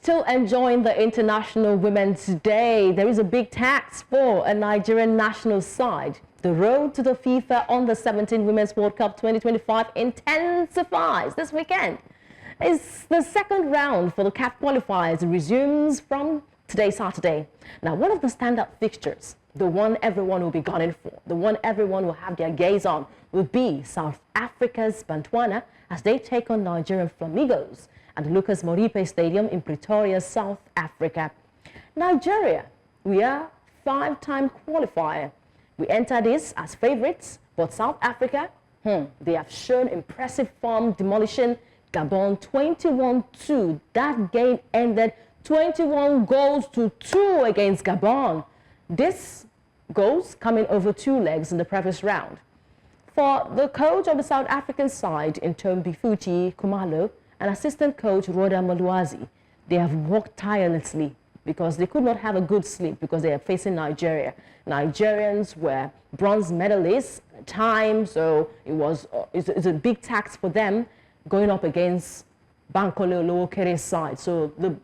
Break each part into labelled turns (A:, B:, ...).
A: Still enjoying the International Women's Day, there is a big task for a Nigerian national side. The road to the FIFA Under-17 Women's World Cup 2025 intensifies this weekend. It's the second round for the CAF qualifiers resumes from today, Saturday. Now, one of the standout fixtures, the one everyone will be gunning for, the one everyone will have their gaze on, will be South Africa's Bantwana as they take on Nigerian Flamingos at the Lucas Moripe Stadium in Pretoria, South Africa. Nigeria, we are five-time qualifier. We enter this as favorites, but South Africa, they have shown impressive form demolishing Gabon 21-2. That game ended 21 goals to 2 against Gabon. This goals coming over 2 legs in the previous round. For the coach of the South African side, Ntombi Futi Kumalo, and assistant coach Rhoda Maluazi, they have worked tirelessly because they could not have a good sleep because they are facing Nigeria. Nigerians were bronze medalists at the time, so it's a big task for them going up against Bankole Kere's side. So the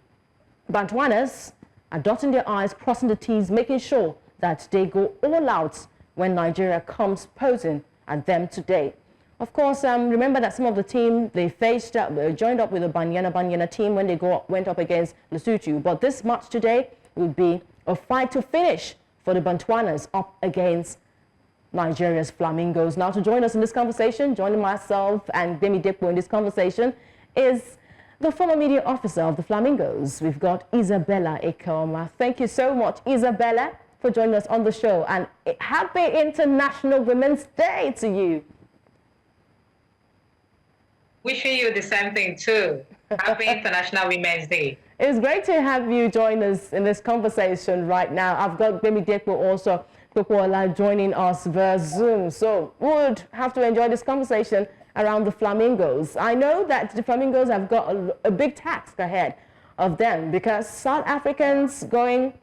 A: Bantwanas are dotting their I's, crossing the T's, making sure that they go all out when Nigeria comes posing at them today. Of course, remember that some of the team they faced joined up with the Bantwana team when they went up against Lesotho. But this match today will be a fight to finish for the Bantwanas up against Nigeria's Flamingos. Now, to join us in this conversation, joining myself and Demi Depo in this conversation, is the former media officer of the Flamingos. We've got Isabella Ekeoma. Thank you so much, Isabella, for joining us on the show. And happy International Women's Day to you.
B: Wishing you the same thing too. Happy International Women's Day.
A: It's great to have you join us in this conversation right now. I've got Bemi Depo also joining us via Zoom. So we would have to enjoy this conversation around the Flamingos. I know that the Flamingos have got a big task ahead of them because South Africans going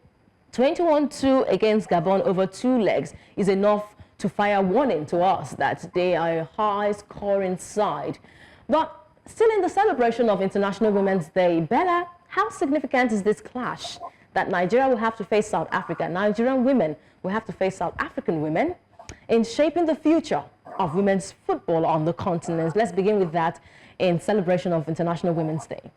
A: 21-2 against Gabon over 2 legs is enough to fire warning to us that they are a high-scoring side. But still in the celebration of International Women's Day, Bella, how significant is this clash that Nigeria will have to face South Africa? Nigerian women will have to face South African women in shaping the future of women's football on the continent. Let's begin with that in celebration of International Women's Day.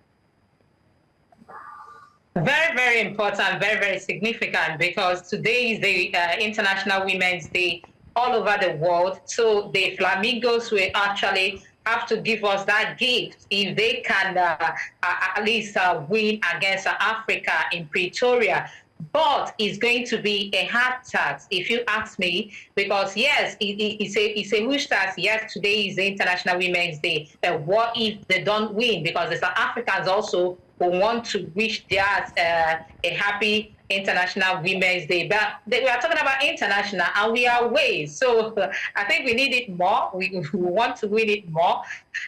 B: Very, very important, very, very significant because today is the International Women's Day all over the world. So the Flamingos will actually have to give us that gift if they can at least win against Africa in Pretoria. But it's going to be a hard task, if you ask me, because yes, it's a huge task. Yes, today is the International Women's Day. But what if they don't win? Because the South Africans also will want to wish theirs a happy International Women's Day. But we are talking about international and we are away. So I think we need it more. We want to win it more.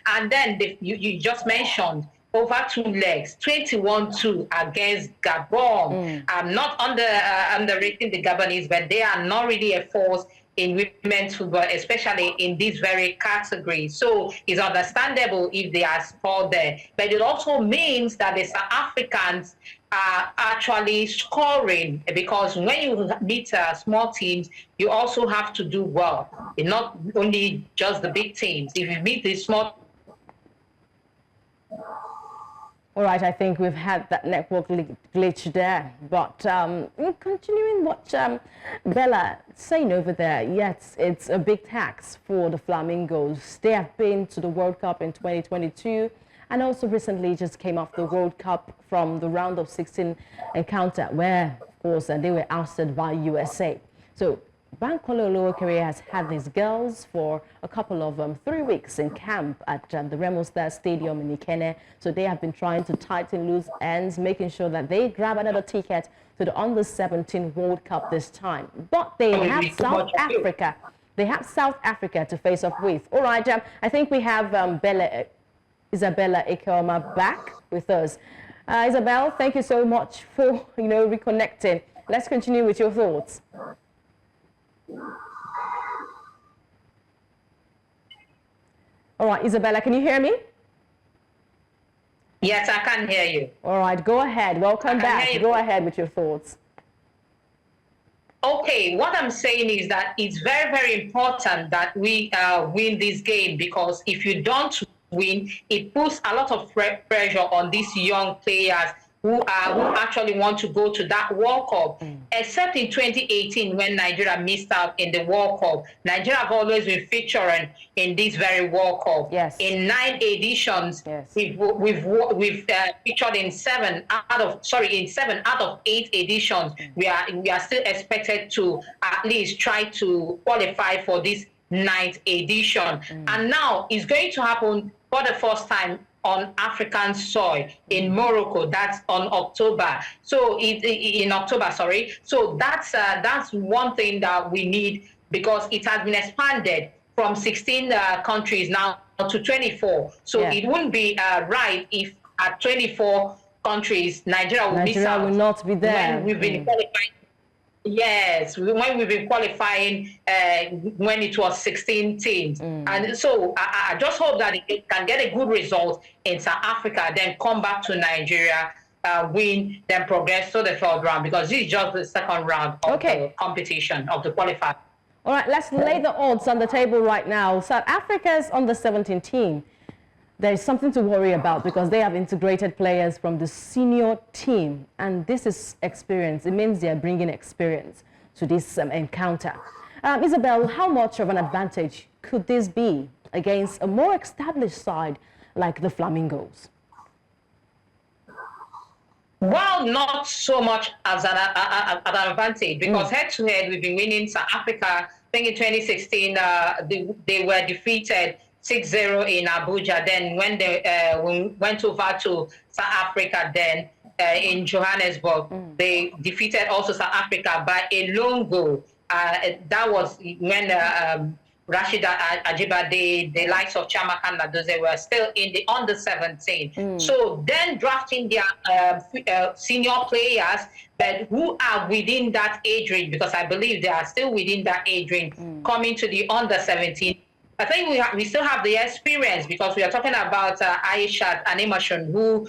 B: And then you just mentioned over 2 legs, 21-2 against Gabon. I'm not underrating the Gabonese, but they are not really a force in women's football, especially in this very category. So it's understandable if they are scored there. But it also means that the South Africans are actually scoring, because when you meet small teams, you also have to do well. It's not only just the big teams. If you meet the small...
A: All right, I think we've had that network glitch there. But continuing what Bella saying over there, yes, it's a big task for the Flamingos. They have been to the World Cup in 2022 and also recently just came off the World Cup from the round of 16 encounter where, of course, they were ousted by USA. So Bankole Kere has had these girls for a couple of 3 weeks in camp at the Remo Stadium in Ikene. So they have been trying to tighten loose ends, making sure that they grab another ticket to the Under-17 World Cup this time. But they have South Africa. They have South Africa to face off with. All right, I think we have Isabella Ekeoma back with us. Isabel, thank you so much for reconnecting. Let's continue with your thoughts.
B: All right, Isabella, can you hear me? Yes, I can hear you.
A: All right, go ahead. Welcome back. Go ahead with your thoughts.
B: Okay, what I'm saying is that it's very, very important that we win this game, because if you don't win, it puts a lot of pressure on these young players who actually want to go to that World Cup. Except in 2018, when Nigeria missed out in the World Cup. Nigeria have always been featuring in this very World Cup.
A: Yes.
B: In 9 editions,
A: yes.
B: we've featured in 7 out of 8 editions. We are still expected to at least try to qualify for this 9th edition. And now it's going to happen for the first time on African soil in Morocco. That's on October. So in October, sorry. So that's one thing that we need, because it has been expanded from 16 countries now to 24. So it wouldn't be right if at 24 countries Nigeria will miss out.
A: Nigeria will not be there.
B: When we've been qualifying. Yes, when we've been qualifying when it was 16 teams. And so I just hope that it can get a good result in South Africa, then come back to Nigeria, win, then progress to the 3rd round, because this is just the 2nd round of the competition, of the qualifier.
A: All right, let's lay the odds on the table right now. South Africa's under-17 team. There is something to worry about, because they have integrated players from the senior team, and this is experience. It means they are bringing experience to this encounter. Isabel, how much of an advantage could this be against a more established side like the Flamingos?
B: Well, not so much as an advantage, because head-to-head, we've been winning South Africa. I think in 2016, they were defeated 6-0 in Abuja. Then when they went over to South Africa, then in Johannesburg, they defeated also South Africa by a lone goal. That was when Rashida Ajibade, the likes of Chiamaka Nnadozie were still in the under-17. So then drafting their senior players, but who are within that age range, because I believe they are still within that age range, coming to the under-17. I think we still have the experience, because we are talking about Aishat and Emerson, who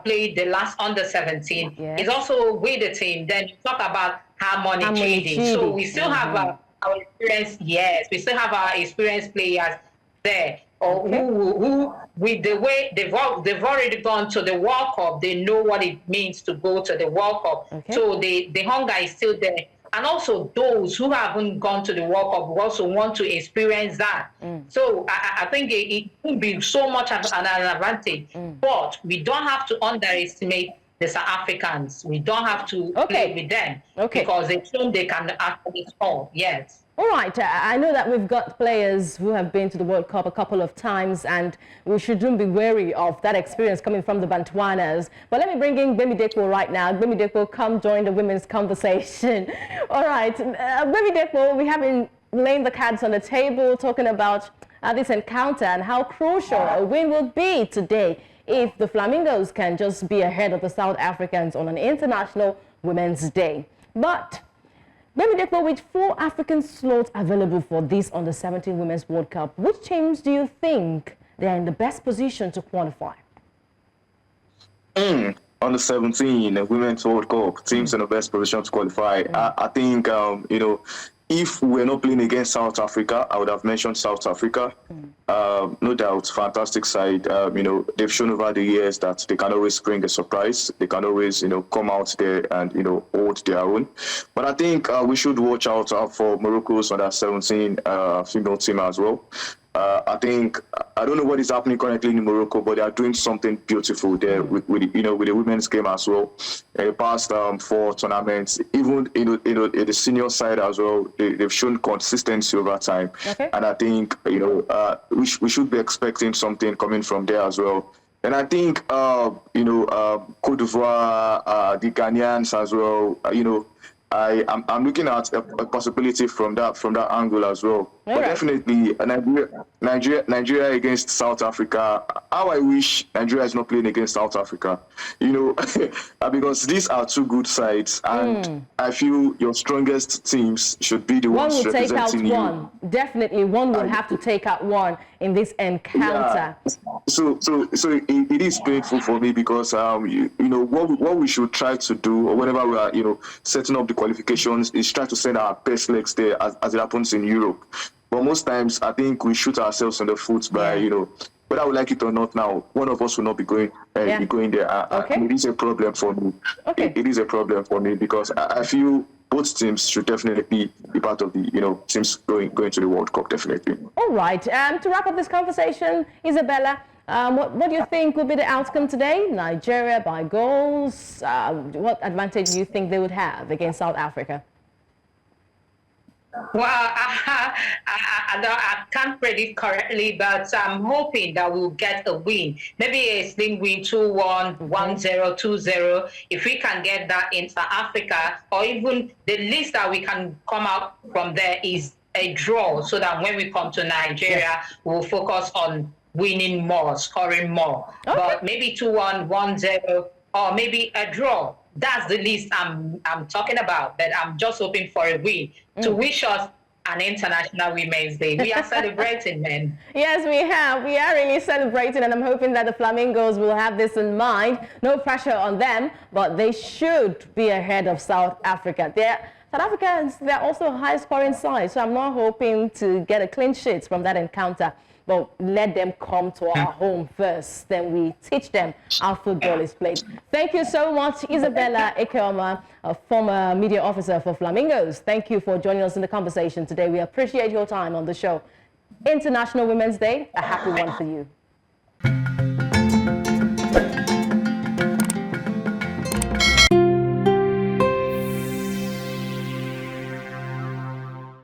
B: played the last under-17. Yes. Is also with the team. Then you talk about Harmony Chidi. So we still have our experience. Yes, we still have our experienced players there, who with the way they've already gone to the World Cup, they know what it means to go to the World Cup. So the hunger is still there. And also those who haven't gone to the World Cup also want to experience that. So I think it won't be so much an advantage. But we don't have to underestimate the South Africans. We don't have to play with them, because they shown they can actually score. Yes.
A: All right, I know that we've got players who have been to the World Cup a couple of times, and we shouldn't be wary of that experience coming from the Bantwanas. But let me bring in Bemideko right now. Bemideko, come join the women's conversation. All right, Bemideko, we have been laying the cards on the table, talking about this encounter and how crucial a win will be today if the Flamingos can just be ahead of the South Africans on an International Women's Day. But Bemideko, with 4 African slots available for this under-17 Women's World Cup, which teams do you think they're in the best position to qualify?
C: Under-17 Women's World Cup, teams in the best position to qualify. I think, you know, if we're not playing against South Africa, I would have mentioned South Africa. No doubt, fantastic side. You know, they've shown over the years that they can always bring a surprise. They can always, you know, come out there and, you know, hold their own. But I think we should watch out for Morocco's under-17 female team as well. I think, I don't know what is happening currently in Morocco, but they are doing something beautiful there with you know, with the women's game as well. In the past 4 tournaments, even in the senior side as well, they've shown consistency over time. And I think, you know, we should be expecting something coming from there as well. And I think, you know, Cote d'Ivoire, the Ghanaians as well, you know, I'm looking at a possibility from that angle as well. But definitely, Nigeria against South Africa. How I wish Nigeria is not playing against South Africa, you know, because these are two good sides, and I feel your strongest teams should be the ones representing you.
A: One will take out one. Definitely, one will have to take out one in this encounter.
C: Yeah. So it is painful for me because you know what we should try to do, or whenever we are, you know, setting up the qualifications, is try to send our best legs there as it happens in Europe. But most times, I think we shoot ourselves in the foot by, you know, whether we like it or not now, one of us will not be going there. It is a problem for me. It is a problem for me because I feel both teams should definitely be part of the, you know, teams going to the World Cup, definitely.
A: All right. To wrap up this conversation, Isabella, what do you think will be the outcome today? Nigeria by goals. What advantage do you think they would have against South Africa?
B: Well, I can't predict correctly, but I'm hoping that we'll get a win. Maybe a slim win, 2-1, 1-0, 2-0. If we can get that in South Africa, or even the least that we can come out from there is a draw, so that when we come to Nigeria, we'll focus on winning more, scoring more. But maybe 2-1, 1-0, or maybe a draw. That's the least I'm talking about, but I'm just hoping for a win to wish us an International Women's Day. We are celebrating, man.
A: Yes, we have. We are really celebrating, and I'm hoping that the Flamingos will have this in mind. No pressure on them, but they should be ahead of South Africa. South Africans, they're also a high-scoring side, so I'm not hoping to get a clean sheet from that encounter. But let them come to our home first. Then we teach them how football is played. Thank you so much, Isabella Ekeoma, a former media officer for Flamingos. Thank you for joining us in the conversation today. We appreciate your time on the show. International Women's Day, a happy one for you.